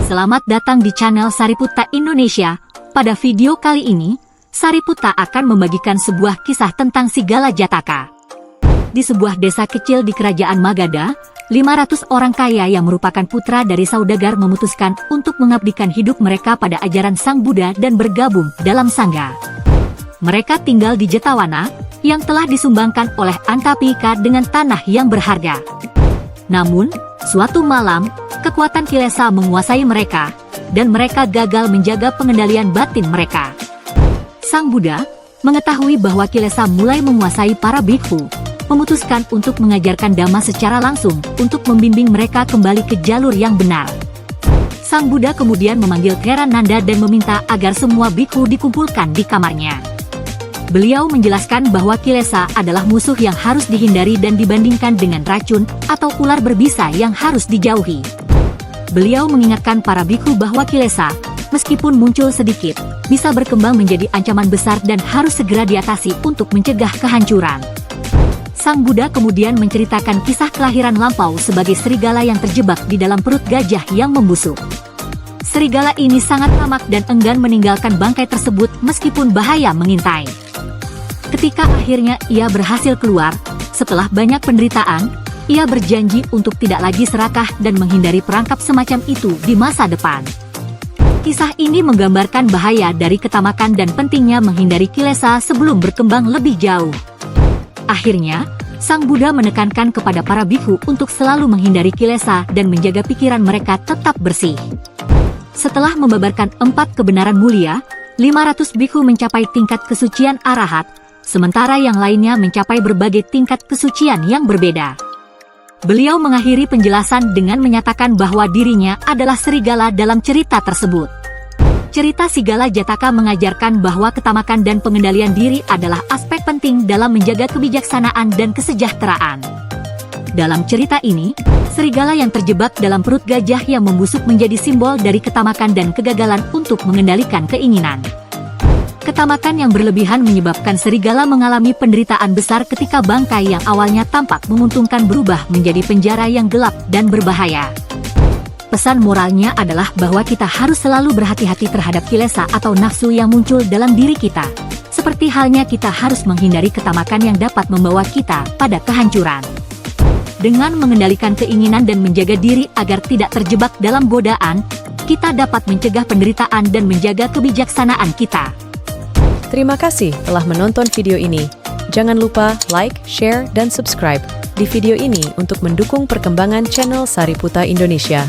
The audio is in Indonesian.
Selamat datang di channel Sariputta Indonesia. Pada video kali ini, Sariputta akan membagikan sebuah kisah tentang si Gala Jataka. Di sebuah desa kecil di kerajaan Magadha, 500 orang kaya yang merupakan putra dari saudagar memutuskan untuk mengabdikan hidup mereka pada ajaran Sang Buddha dan bergabung dalam Sangha. Mereka tinggal di Jetawana, yang telah disumbangkan oleh Antapika dengan tanah yang berharga. Namun, suatu malam, kekuatan Kilesa menguasai mereka, dan mereka gagal menjaga pengendalian batin mereka. Sang Buddha mengetahui bahwa Kilesa mulai menguasai para bhikkhu, memutuskan untuk mengajarkan Dhamma secara langsung untuk membimbing mereka kembali ke jalur yang benar. Sang Buddha kemudian memanggil Theravada dan meminta agar semua bhikkhu dikumpulkan di kamarnya. Beliau menjelaskan bahwa Kilesa adalah musuh yang harus dihindari dan dibandingkan dengan racun atau ular berbisa yang harus dijauhi. Beliau mengingatkan para bhikkhu bahwa Kilesa, meskipun muncul sedikit, bisa berkembang menjadi ancaman besar dan harus segera diatasi untuk mencegah kehancuran. Sang Buddha kemudian menceritakan kisah kelahiran lampau sebagai serigala yang terjebak di dalam perut gajah yang membusuk. Serigala ini sangat tamak dan enggan meninggalkan bangkai tersebut meskipun bahaya mengintai. Ketika akhirnya ia berhasil keluar, setelah banyak penderitaan, ia berjanji untuk tidak lagi serakah dan menghindari perangkap semacam itu di masa depan. Kisah ini menggambarkan bahaya dari ketamakan dan pentingnya menghindari Kilesa sebelum berkembang lebih jauh. Akhirnya, Sang Buddha menekankan kepada para bhikkhu untuk selalu menghindari Kilesa dan menjaga pikiran mereka tetap bersih. Setelah membabarkan 4 kebenaran mulia, 500 bhikkhu mencapai tingkat kesucian arahat, sementara yang lainnya mencapai berbagai tingkat kesucian yang berbeda. Beliau mengakhiri penjelasan dengan menyatakan bahwa dirinya adalah serigala dalam cerita tersebut. Cerita si Gala Jataka mengajarkan bahwa ketamakan dan pengendalian diri adalah aspek penting dalam menjaga kebijaksanaan dan kesejahteraan. Dalam cerita ini, serigala yang terjebak dalam perut gajah yang membusuk menjadi simbol dari ketamakan dan kegagalan untuk mengendalikan keinginan. Ketamakan yang berlebihan menyebabkan serigala mengalami penderitaan besar ketika bangkai yang awalnya tampak menguntungkan berubah menjadi penjara yang gelap dan berbahaya. Pesan moralnya adalah bahwa kita harus selalu berhati-hati terhadap kilesa atau nafsu yang muncul dalam diri kita. Seperti halnya kita harus menghindari ketamakan yang dapat membawa kita pada kehancuran. Dengan mengendalikan keinginan dan menjaga diri agar tidak terjebak dalam godaan, kita dapat mencegah penderitaan dan menjaga kebijaksanaan kita. Terima kasih telah menonton video ini. Jangan lupa like, share, dan subscribe di video ini untuk mendukung perkembangan channel Sariputta Indonesia.